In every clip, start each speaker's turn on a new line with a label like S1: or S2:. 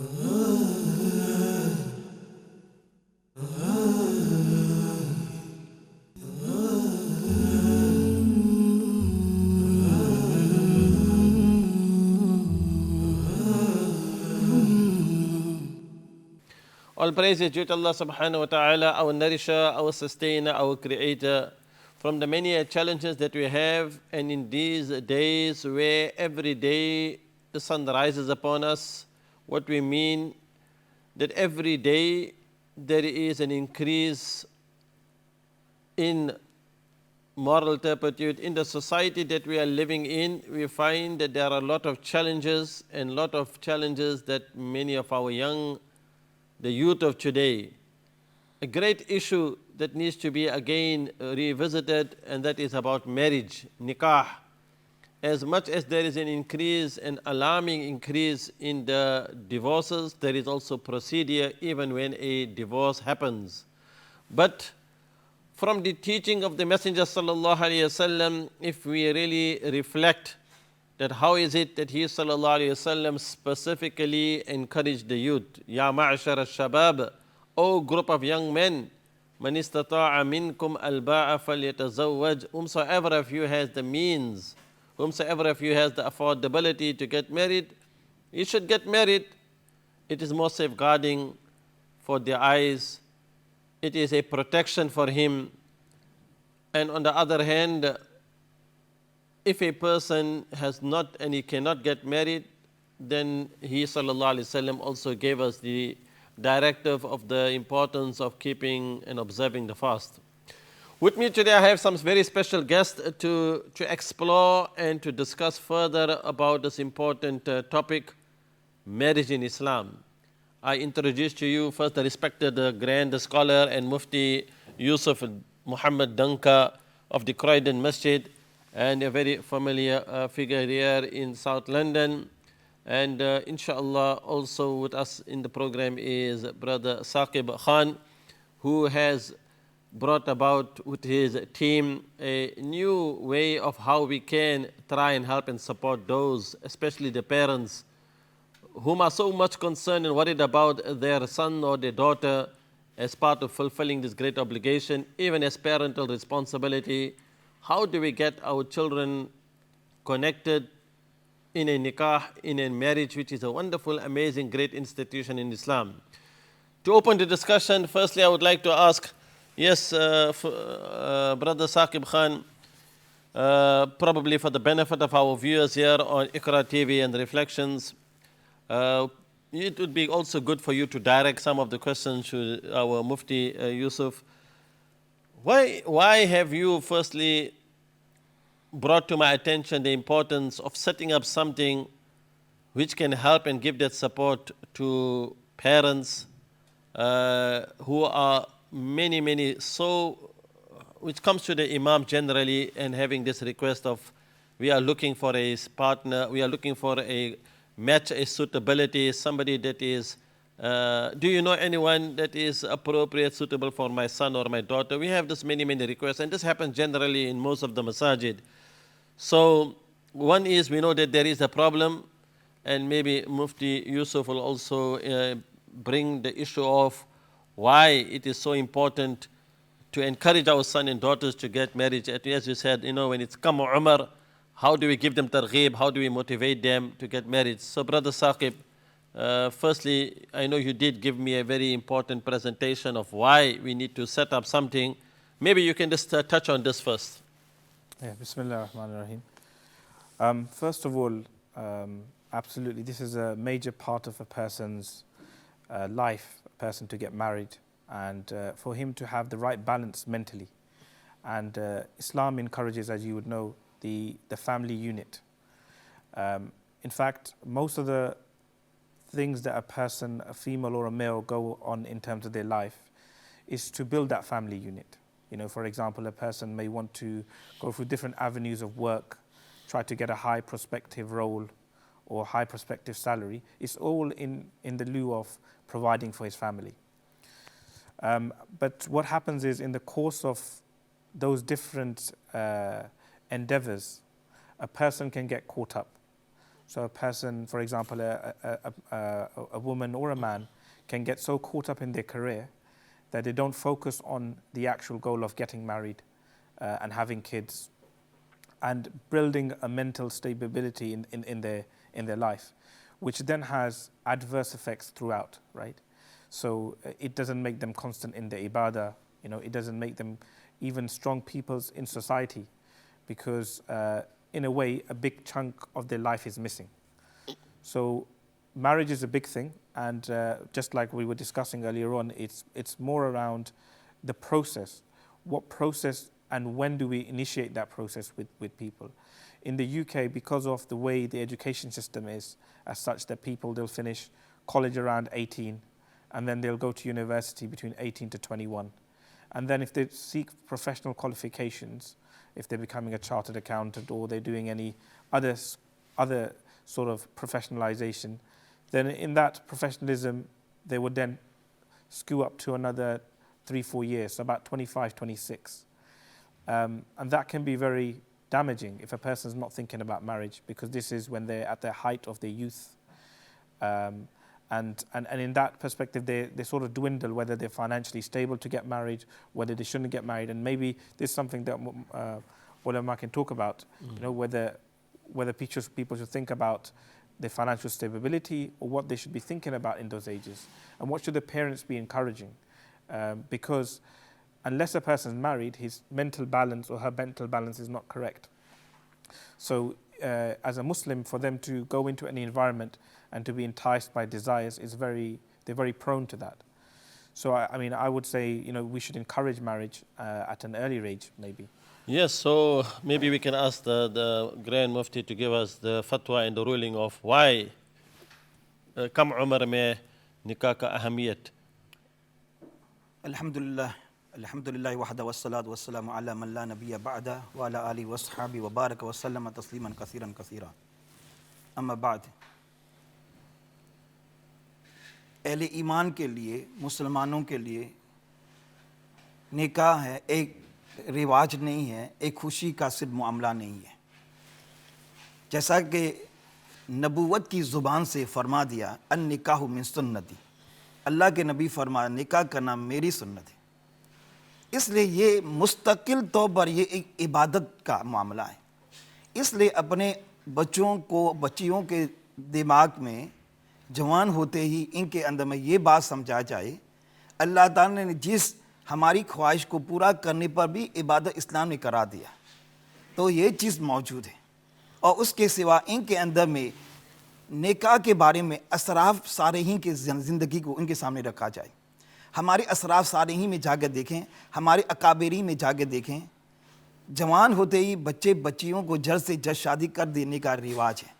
S1: All praise is due to Allah subhanahu wa ta'ala, our nourisher, our sustainer, our creator. From the many challenges that we have, and in these days where every day the sun rises upon us, what we mean that every day there is an increase in moral turpitude. In the society that we are living in, we find that there are a lot of challenges and lot of challenges that many of our the youth of today. A great issue that needs to be again revisited, and that is about marriage, nikah. As much as there is an increase, an alarming increase in the divorces, there is also procedure even when a divorce happens. But from the teaching of the Messenger sallallahu alaihi wasallam, if we really reflect that how is it that he sallallahu alaihi wasallam specifically encouraged the youth, Ya ma'ashar al-shabab, O group of young men, man istata'a minkum al-ba'a falyatazawwaj, whomsoever of you has the means, whomsoever of you has the affordability to get married, he should get married. It is more safeguarding for the eyes, it is a protection for him. And on the other hand, if a person has not and he cannot get married, then he sallallahu alaihi wasallam also gave us the directive of the importance of keeping and observing the fast. With me today I have some very special guests to explore and to discuss further about this important topic, marriage in Islam. I introduce to you first the respected grand scholar and Mufti Yusuf Muhammad Danka of the Croydon Masjid, and a very familiar figure here in South London. And inshallah also with us in the program is Brother Saqib Khan, who has brought about with his team a new way of how we can try and help and support those, especially the parents, whom are so much concerned and worried about their son or their daughter as part of fulfilling this great obligation, even as parental responsibility. How do we get our children connected in a nikah, in a marriage, which is a wonderful, amazing, great institution in Islam? To open the discussion, firstly I would like to ask, yes, Brother Saqib Khan, probably for the benefit of our viewers here on Iqra TV and Reflections, it would be also good for you to direct some of the questions to our Mufti Yusuf. Why have you firstly brought to my attention the importance of setting up something which can help and give that support to parents who are many, so, which comes to the Imam generally, and having this request of, we are looking for a partner, we are looking for a match, a suitability, somebody that is, do you know anyone that is appropriate, suitable for my son or my daughter? We have this many requests, and this happens generally in most of the masajid. So one is, we know that there is a problem, and maybe Mufti Yusuf will also bring the issue of why it is so important to encourage our sons and daughters to get married. As you said, when it's come Umar, how do we give them targheeb? How do we motivate them to get married? So Brother Saqib, firstly, I know you did give me a very important presentation of why we need to set up something. Maybe you can just touch on this first.
S2: Yeah, Bismillah ar-Rahman ar-Rahim. First of all, absolutely, this is a major part of a person's life, a person to get married, and for him to have the right balance mentally. And Islam encourages, as you would know, the family unit. In fact, most of the things that a person, a female or a male, go on in terms of their life is to build that family unit. For example, a person may want to go through different avenues of work, try to get a high prospective role or high prospective salary. It's all in the lieu of providing for his family. But what happens is, in the course of those different endeavors, a person can get caught up. So a person, for example, a woman or a man can get so caught up in their career that they don't focus on the actual goal of getting married and having kids and building a mental stability in their life, which then has adverse effects throughout, right? So it doesn't make them constant in their ibadah, it doesn't make them even strong peoples in society, because in a way, a big chunk of their life is missing. So marriage is a big thing, and just like we were discussing earlier on, it's more around the process. What process and when do we initiate that process with people? In the UK, because of the way the education system is, as such that they'll finish college around 18, and then they'll go to university between 18 to 21. And then if they seek professional qualifications, if they're becoming a chartered accountant or they're doing any other sort of professionalization, then in that professionalism, they would then skew up to another 3-4 years, so about 25, 26. And that can be very damaging if a person's not thinking about marriage, because this is when they're at the height of their youth. And in that perspective, they sort of dwindle whether they're financially stable to get married, whether they shouldn't get married. And maybe there's something that ulama can talk about, whether people should think about their financial stability or what they should be thinking about in those ages. And what should the parents be encouraging? Because unless a person is married, his mental balance or her mental balance is not correct. So as a Muslim, for them to go into any environment and to be enticed by desires they're very prone to that. So I would say, we should encourage marriage at an earlier age, maybe.
S1: Yes, so maybe we can ask the Grand Mufti to give us the fatwa and the ruling of why kam umar mein nikah ka ahamiyat.
S3: Alhamdulillah wahda wassalatu wassalamu ala man la nabiyya ba'da wa ala alihi wa sahbihi wa baraka wa sallama tasliman kathiran kathira. Amma ba'd. اہل ایمان کے لیے، مسلمانوں کے لیے نکاح ہے ایک رواج نہیں ہے، ایک خوشی کا صرف معاملہ نہیں ہے. جیسا کہ نبوت کی زبان سے فرما دیا النکاح من سنتی، اللہ کے نبی فرمایا نکاح کرنا میری سنت ہے. اس لیے یہ مستقل طور پر یہ ایک عبادت کا معاملہ ہے. اس لیے اپنے بچیوں کے دماغ میں جوان ہوتے ہی ان کے اندر میں یہ بات سمجھا جائے، اللہ تعالیٰ نے جس ہماری خواہش کو پورا کرنے پر بھی عبادت اسلام نے کرا دیا، تو یہ چیز موجود ہے. اور اس کے سوا ان کے اندر میں نکاح کے بارے میں اسراف صالحین کی زندگی کو ان کے سامنے رکھا جائے. ہمارے اسراف صالحین میں جا کے دیکھیں، ہمارے اکابرین میں جا کے دیکھیں، جوان ہوتے ہی بچیوں کو جلد سے جلد شادی کر دینے کا رواج ہے.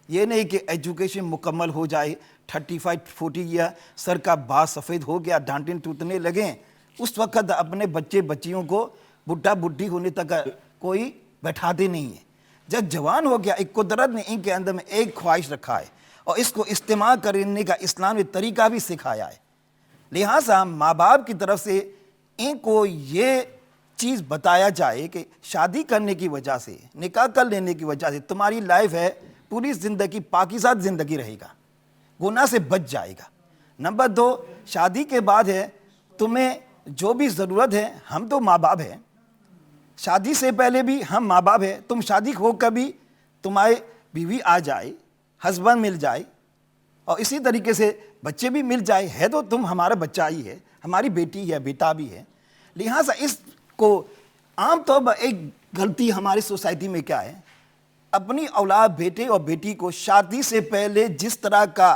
S3: یہ نہیں کہ ایجوکیشن مکمل ہو جائے 35-40 ایئر سر کا بال سفید ہو گیا ڈانٹیں ٹوٹنے لگیں، اس وقت اپنے بچیوں کو بڈھا بڈھی ہونے تک کوئی بیٹھاتے نہیں ہے. جب جوان ہو گیا، ایک قدرت نے ان کے اندر میں ایک خواہش رکھا ہے اور اس کو استعمال کرنے کا اسلام نے طریقہ بھی سکھایا ہے. لہٰذا ماں باپ کی طرف سے ان کو یہ چیز بتایا جائے کہ شادی کرنے کی وجہ سے، نکاح کر لینے کی وجہ سے تمہاری لائف ہے پوری زندگی پاکیزہ زندگی رہے گا، گناہ سے بچ جائے گا. نمبر 2، شادی کے بعد ہے تمہیں جو بھی ضرورت ہے، ہم تو ماں باپ ہیں، شادی سے پہلے بھی ہم ماں باپ ہیں، تم شادی ہو کر بھی تمہارے بیوی آ جائے، ہسبینڈ مل جائے اور اسی طریقے سے بچے بھی مل جائے، ہے تو تم ہمارا بچہ ہی ہے، ہماری بیٹی ہے، بیٹا بھی ہے. لہٰذا اس کو عام طور پر ایک غلطی ہماری سوسائٹی میں کیا ہے، اپنی اولاد بیٹے اور بیٹی کو شادی سے پہلے جس طرح کا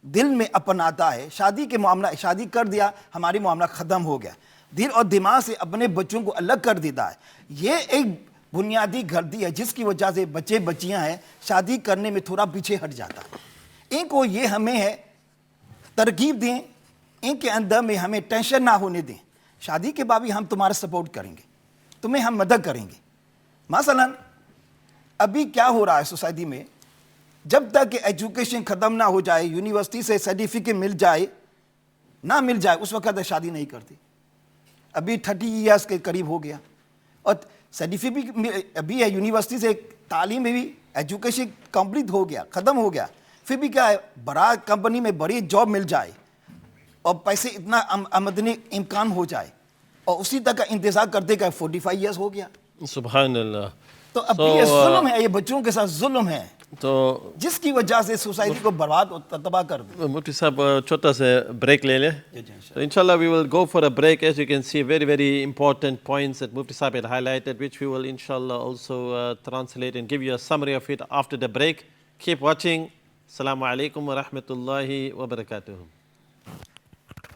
S3: دل میں اپناتا ہے، شادی کے معاملہ، شادی کر دیا ہماری معاملہ ختم ہو گیا، دل اور دماغ سے اپنے بچوں کو الگ کر دیتا ہے. یہ ایک بنیادی غلطی ہے جس کی وجہ سے بچیاں ہیں شادی کرنے میں تھوڑا پیچھے ہٹ جاتا ہے. ان کو یہ ہمیں ہے ترغیب دیں، ان کے اندر میں ہمیں ٹینشن نہ ہونے دیں. شادی کے بعد بھی ہم تمہارا سپورٹ کریں گے، تمہیں ہم مدد کریں گے. مثلا ابھی کیا ہو رہا ہے سوسائٹی میں، جب تک کہ ایجوکیشن ختم نہ ہو جائے، یونیورسٹی سے سرٹیفکیٹ مل جائے نہ مل جائے، اس وقت شادی نہیں کرتی. ابھی 30 ایئرس کے قریب ہو گیا اور سرٹیفکیٹ ابھی ہے، یونیورسٹی سے تعلیم میں بھی ایجوکیشن کمپلیٹ ہو گیا, ختم ہو گیا, پھر بھی کیا ہے, بڑا کمپنی میں بڑی جاب مل جائے اور پیسے اتنا آمدنی امکان ہو جائے, اور اسی تک کا انتظار کرتے کہ 45 ایئرس ہو گیا.
S1: سبحان اللہ.
S3: تو اب یہ ظلم ہے, یہ بچوں کے ساتھ ظلم ہے,
S1: تو
S3: جس کی وجہ سے سوسائٹی کو برباد اور تباہ کر دیا.
S1: مفتی صاحب چھوٹا سا بریک لے لیں. So inshallah we will go for a break. As you can see, very important points that Mufti Sahib had highlighted, which we will inshallah also translate and give you a summary of it after the break. Keep watching. Assalamu alaikum wa rahmatullahi wa barakatuh.